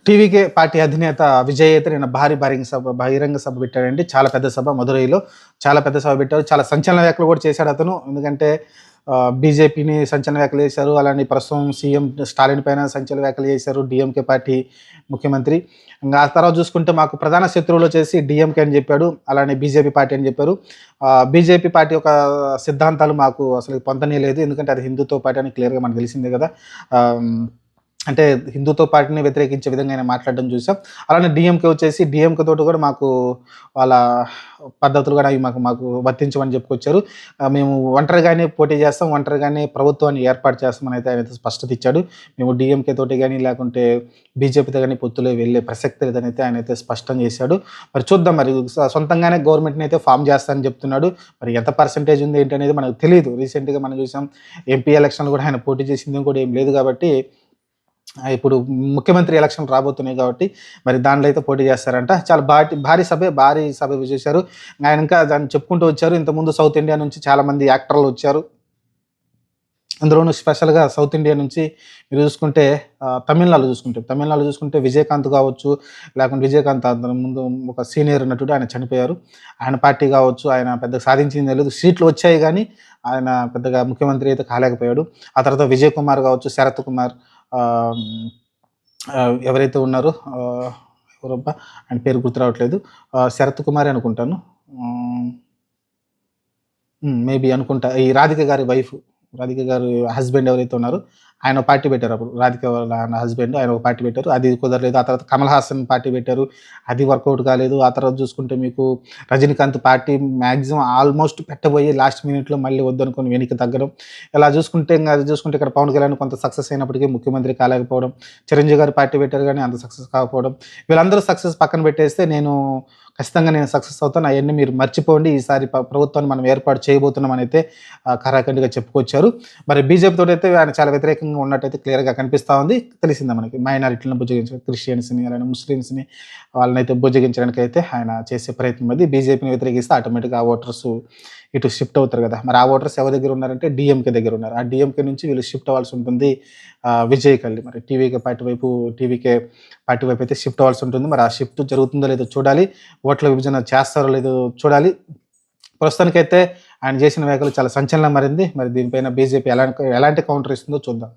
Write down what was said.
TVK party అధినేత విజయ్ అయితే నిన్న బహిరంగ సభ పెట్టాడండి. చాలా పెద్ద సభ మదురైలో. చాలా పెద్ద సభ పెట్టారు. చాలా సంచలన వ్యాఖ్యలు కూడా చేశాడు అతను. ఎందుకంటే బీజేపీని సంచలన వ్యాఖ్యలు చేశారు. అలానే ప్రస్తుతం సీఎం స్టాలిన్ పైన సంచలన వ్యాఖ్యలు చేశారు. డీఎంకే పార్టీ ముఖ్యమంత్రి. ఇంగా ఆ తర్వాత చూసుకుంటే మాకు ప్రధాన శత్రువులు వచ్చేసి డీఎంకే అని చెప్పాడు. అలానే బీజేపీ పార్టీ అని చెప్పారు. బీజేపీ పార్టీ యొక్క సిద్ధాంతాలు మాకు అసలు పొంతనే లేదు. ఎందుకంటే అది హిందుత్వ పార్టీ అని క్లియర్‌గా మనకు తెలిసిందే కదా! ఆహ్ అంటే హిందూత్వ పార్టీని వ్యతిరేకించే విధంగా ఆయన మాట్లాడడం చూసాం. అలానే డీఎంకే వచ్చేసి డీఎంకే తోటి కూడా మాకు వాళ్ళ పద్ధతులు కూడా అవి మాకు మాకు వర్తించవని చెప్పుకొచ్చారు. మేము ఒంటరిగానే పోటీ చేస్తాం, ఒంటరిగానే ప్రభుత్వాన్ని ఏర్పాటు చేస్తామని అయితే ఆయనైతే స్పష్టత ఇచ్చాడు. మేము డీఎంకే తోటి గాని, లేకుంటే బీజేపీతో గాని పొత్తులో వెళ్ళే ప్రసక్తి లేదనైతే ఆయనైతే స్పష్టం చేశాడు. మరి చూద్దాం మరి సొంతంగానే గవర్నమెంట్‌ని అయితే ఫార్మ్ చేస్తానని చెప్తున్నాడు. మరి ఎంత పర్సెంటేజ్ ఉంది ఏంటనేది మనకు తెలీదు. రీసెంట్‌గా మనం చూసాం ఎంపీ ఎలక్షన్‌లో కూడా ఆయన పోటీ చేసింది కూడా ఏం లేదు కాబట్టి ఇప్పుడు ముఖ్యమంత్రి ఎలక్షన్లు రాబోతున్నాయి కాబట్టి మరి దాంట్లో అయితే పోటీ చేస్తారంట. చాలా భారీ సభ చేశారు. ఆయన ఇంకా దాన్ని చెప్పుకుంటూ వచ్చారు. ఇంతకుముందు సౌత్ ఇండియా నుంచి చాలామంది యాక్టర్లు వచ్చారు. అందులోనూ స్పెషల్‌గా సౌత్ ఇండియా నుంచి మీరు చూసుకుంటే తమిళనాడులో చూసుకుంటే విజయకాంత్ కావచ్చు, లేకుంటే విజయకాంత్ అంతకు ముందు ఒక సీనియర్ నటుడు ఆయన చనిపోయారు. ఆయన పార్టీ కావచ్చు, ఆయన పెద్దగా సాధించింది లేదు. సీట్లు వచ్చాయి గానీ, ఆయన పెద్దగా ముఖ్యమంత్రి అయితే కాలేకపోయాడు. ఆ తర్వాత విజయ్ కుమార్ కావచ్చు, శరత్ కుమార్ ఆహ్, ఎవరైతే ఉన్నారో ఎవరబ్బా! ఆయన పేరు గుర్తు రావట్లేదు. శరత్ కుమారే అనుకుంటాను. ఆహ్, మేబీ అనుకుంటా. ఈ రాధిక గారి వైఫ్, రాధిక గారి హస్బెండ్ ఎవరైతే ఉన్నారో ఆయన ఒక పార్టీ పెట్టారు అప్పుడు. రాధిక వాళ్ళ హస్బెండ్ ఆయన ఒక పార్టీ పెట్టారు. అది కుదరలేదు. ఆ తర్వాత కమల్ హాసన్ పార్టీ పెట్టారు. అది వర్కౌట్ కాలేదు. ఆ తర్వాత చూసుకుంటే మీకు రజనీకాంత్ పార్టీ మాక్సిమం ఆల్మోస్ట్ పెట్టబోయి లాస్ట్ మినిట్‌లో మళ్ళీ వద్దనుకోని వెనక్కి తగ్గడం. ఇలా చూసుకుంటే ఇక్కడ పవన్ కళ్యాణ్ కొంత సక్సెస్ అయినప్పటికీ ముఖ్యమంత్రి కాలేకపోవడం. చిరంజీవి గారు పార్టీ పెట్టారు గానీ అంత సక్సెస్ కాకపోవడం. వీళ్ళందరూ సక్సెస్ పక్కన పెట్టేస్తే ఖచ్చితంగా నేను సక్సెస్ అవుతాను. అయన్నీ మీరు మర్చిపోండి. ఈసారి ప్రభుత్వాన్ని మనం ఏర్పాటు చేయబోతున్నామనైతే ఖరాఖండిగా చెప్పుకొచ్చారు. మరి బీజేపీ తోటైతే ఆయన చాలా వ్యతిరేకంగా ఉన్నట్టయితే క్లియర్‌గా కనిపిస్తా ఉంది. తెలిసిందే మనకి మైనారిటీలను బుజ్జగించడం, క్రిస్టియన్స్‌ని అలానే ముస్లిమ్స్‌ని వాళ్ళనైతే బుజ్జగించడానికైతే ఆయన చేసే ప్రయత్నం అది. బీజేపీని వ్యతిరేకిస్తే ఆటోమేటిక్‌గా ఆ ఓటర్స్ ఇటు షిఫ్ట్ అవుతారు కదా! మరి ఆ ఓటర్స్ ఎవరి దగ్గర ఉన్నారంటే డీఎంకే దగ్గర ఉన్నారు. ఆ డీఎంకే నుంచి వీళ్ళు షిఫ్ట్ అవ్వాల్సి ఉంటుంది విజయ్‌కెళ్ళి. మరి టీవీకే పార్టీ వైపు అయితే షిఫ్ట్ అవ్వాల్సి ఉంటుంది. మరి ఆ షిఫ్ట్ జరుగుతుందో లేదో చూడాలి. ఓట్ల విభజన చేస్తారో లేదో చూడాలి. ప్రస్తుతానికైతే ఆయన చేసిన వ్యాఖ్యలు చాలా సంచలనం మారింది. మరి దీనిపైన బీజేపీ ఎలాంటి కౌంటర్ ఇస్తుందో చూద్దాం.